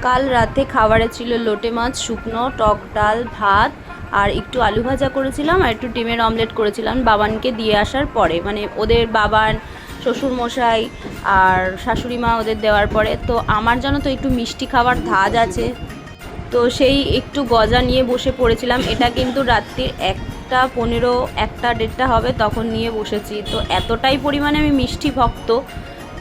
কাল রাতে খাবারে ছিল লোটে মাছ শুকনো, টক ডাল, ভাত আর একটু আলু ভাজা করেছিলাম আর একটু ডিমের অমলেট করেছিলাম বাবানকে দিয়ে আসার পরে, মানে ওদের বাবান, শ্বশুরমশাই আর শাশুড়ি মা ওদের দেওয়ার পরে। তো আমার জন্য তো একটু মিষ্টি খাবার ধাজ আছে, তো সেই একটু গজা নিয়ে বসে পড়েছিলাম। এটা কিন্তু রাত্রির 1:15, 1:30 হবে তখন নিয়ে বসেছি। তো এতটাই পরিমাণে আমি মিষ্টি ভক্ত,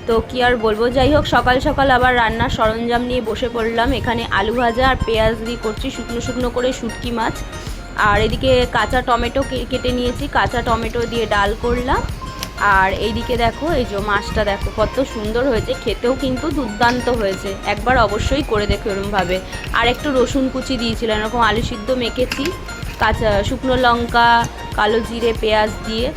তো কি আর বলবো। যাই হোক, সকাল সকাল আবার রান্নার সরঞ্জাম নিয়ে বসে পড়লাম। এখানে আলু ভাজা আর পেঁয়াজ দিয়ে করছি শুকনো শুকনো করে শুটকি মাছ, আর এদিকে কাঁচা টমেটো কেটে নিয়েছি, কাঁচা টমেটো দিয়ে ডাল করলাম। আর এইদিকে দেখো, এই যে মাছটা দেখো কত সুন্দর হয়েছে, খেতেও কিন্তু দুর্দান্ত হয়েছে, একবার অবশ্যই করে দেখো এরকমভাবে। আর একটু রসুন কুচি দিয়েছিলাম, এরকম আলু সিদ্ধ মেখেছি, কাঁচা শুকনো লঙ্কা, কালো জিরে, পেঁয়াজ দিয়ে।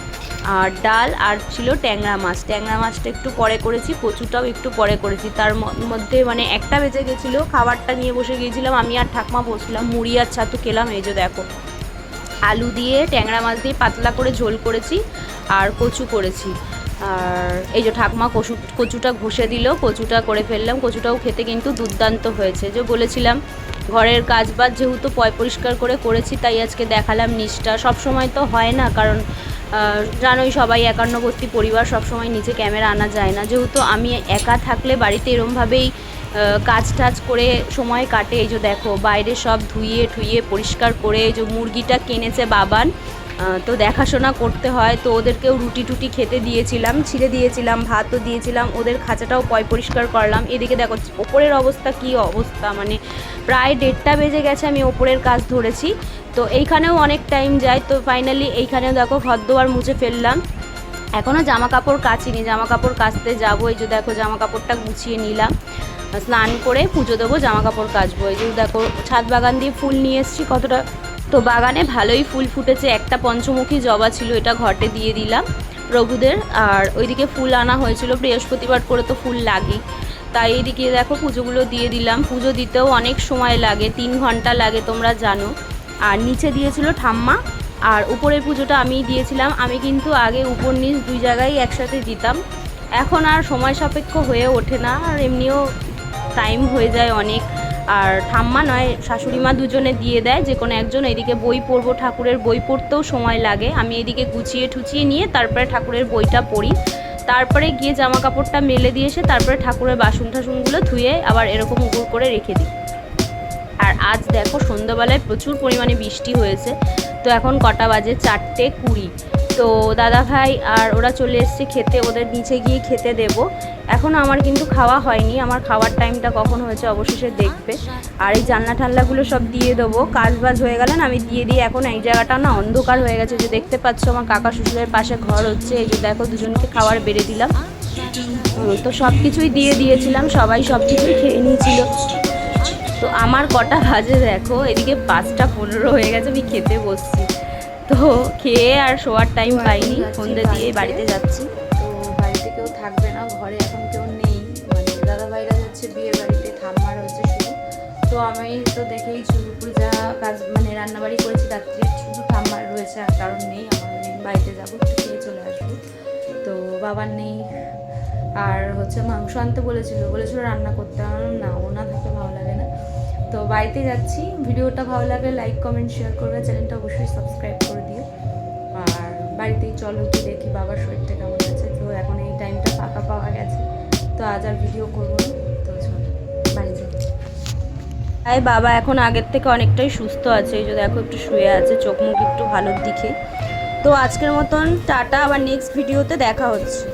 আর ডাল, আর ছিল ট্যাংরা মাছ। ট্যাংরা মাছটা একটু পরে করেছি, কচুটাও একটু পরে করেছি। তার মধ্যে মানে 1টা বেজে গেছিলো, খাবারটা নিয়ে বসে গিয়েছিলাম, আমি আর ঠাকমা বসলাম, মুড়ি আর ছাতু খেলাম। এই যে দেখো, আলু দিয়ে ট্যাংরা মাছ দিয়ে পাতলা করে ঝোল করেছি আর কচু করেছি। আর এই যে ঠাকমা কচুটা ঘষে দিল, কচুটা করে ফেললাম। কচুটাও খেতে কিন্তু দুর্দান্ত হয়েছে। যে বলেছিলাম ঘরের কাজবাজ যেহেতু পরিষ্কার করে করেছি, তাই আজকে দেখালাম নিচটা। সবসময় তো হয় না, কারণ জানোই সবাই একান্নবর্তী পরিবার, সবসময় নিচে ক্যামেরা আনা যায় না। যেহেতু আমি একা থাকলে বাড়িতে এরমভাবেই কাজ টাজ করে সময় কাটে। এই যে দেখো, বাইরে সব ধুইয়ে ঠুইয়ে পরিষ্কার করে, এই যে মুরগিটা কিনেছে বাবান, তো দেখাশোনা করতে হয়। তো ওদেরকেও রুটি টুটি খেতে দিয়েছিলাম, ছিঁড়ে দিয়েছিলাম, ভাতও দিয়েছিলাম, ওদের খাঁচাটাও পরিষ্কার করলাম। এদিকে দেখো ওপরের অবস্থা, কি অবস্থা, মানে প্রায় 1:30 বেজে গেছে, আমি ওপরের কাজ ধরেছি। তো এইখানেও অনেক টাইম যায়। তো ফাইনালি এইখানেও দেখো ঘর দোয়ার মুছে ফেললাম। এখনও জামা কাপড় কাচিনি, জামা কাপড় কাচতে যাবো। এই যে দেখো জামা কাপড়টা গুছিয়ে নিলাম, স্নান করে পুজো দেবো, জামা কাপড় কাচবো। এই যে দেখো ছাদ বাগান দিয়ে ফুল নিয়ে এসেছি কতটা, তো বাগানে ভালোই ফুল ফুটেছে। একটা পঞ্চমুখী জবা ছিল, এটা ঘটে দিয়ে দিলাম প্রভুদের। আর ওইদিকে ফুল আনা হয়েছিল, বৃহস্পতিবার করে তো ফুল লাগেই, তাই এইদিকে দেখো পুজোগুলো দিয়ে দিলাম। পুজো দিতেও অনেক সময় লাগে, 3 ঘন্টা লাগে, তোমরা জানো। আর নিচে দিয়েছিল ঠাম্মা, আর উপরের পুজোটা আমিই দিয়েছিলাম। আমি কিন্তু আগে উপর নিচ 2 জায়গায় একসাথে দিতাম, এখন আর সময় সাপেক্ষ হয়ে ওঠে না, আর এমনিও টাইম হয়ে যায় অনেক। আর ঠাম্মা নয় শাশুড়ি মা দুজনে দিয়ে দেয়, যে কোনো একজন। এদিকে বই পড়বো, ঠাকুরের বই পড়তেও সময় লাগে। আমি এদিকে গুছিয়ে ঠুচিয়ে নিয়ে তারপরে ঠাকুরের বইটা পড়ি, তারপরে গিয়ে জামা কাপড়টা মেলে দিয়ে এসে তারপরে ঠাকুরের বাসন টাসনগুলো ধুয়ে আবার এরকম উগুর করে রেখে দিই। আর আজ দেখো সন্ধ্যাবেলায় প্রচুর পরিমাণে বৃষ্টি হয়েছে। তো এখন কটা বাজে, 4:20। তো দাদা ভাই আর ওরা চলে এসছে খেতে, ওদের নিচে গিয়ে খেতে দেব। এখনও আমার কিন্তু খাওয়া হয়নি, আমার খাওয়ার টাইমটা কখন হয়েছে অবশেষে দেখবে। আর এই জানলা ঠাল্লাগুলো সব দিয়ে দেবো, কাজ বাজ হয়ে গেলে না আমি দিয়ে দিই। এখন এই জায়গাটা না অন্ধকার হয়ে গেছে, যে দেখতে পাচ্ছ আমার কাকা শ্বশুরের পাশে ঘর হচ্ছে। এই যে দেখো দুজনকে খাবার বেড়ে দিলাম, তো সব কিছুই দিয়ে দিয়েছিলাম, সবাই সব কিছুই খেয়ে নিয়েছিল। তো আমার কটা বাজে দেখো, এদিকে 5:15 হয়ে গেছে, আমি খেতে বসছি। তো খেয়ে আর শোয়ার টাইম পাইনি, সন্ধ্যে দিয়ে বাড়িতে যাচ্ছি। তো বাড়িতে কেউ থাকবে না, ঘরে এখন কেউ নেই, মানে দাদা ভাইরা যাচ্ছে বিয়ের বাড়িতে, ঠাম্মার হচ্ছে শুরু। তো আমি তো দেখেই শুরু পূজা কাজ, মানে রান্নাবাড়ি করেছি রাত্রে, শুধু ঠাম্মার রয়েছে, আর কারণ নেই। আমার বাড়িতে যাবো, একটু খেয়ে চলে আসবো। তো বাবার নেই, আর হচ্ছে মাংস আনতে বলেছিল রান্না করতে, আমার না, ও না থাকলে ভালো লাগে না। তো বাড়িতে যাচ্ছি। ভিডিওটা ভালো লাগলে লাইক কমেন্ট শেয়ার করবে, চ্যানেলটা অবশ্যই সাবস্ক্রাইব করে দিও। আর বাড়িতেই চলো কি দেখি বাবার শরীরটা কেমন আছে। তো এখন এই টাইমটা ফাঁকা পাওয়া গেছে, তো আজ আর ভিডিও করবো না। তো চলো বাড়ি যাই। তাই বাবা এখন আগের থেকে অনেকটাই সুস্থ আছে, এই যে দেখো একটু শুয়ে আছে, চোখ মুখ একটু ভালোর দিকে। তো আজকের মতন টাটা, আবার নেক্সট ভিডিওতে দেখা হচ্ছে।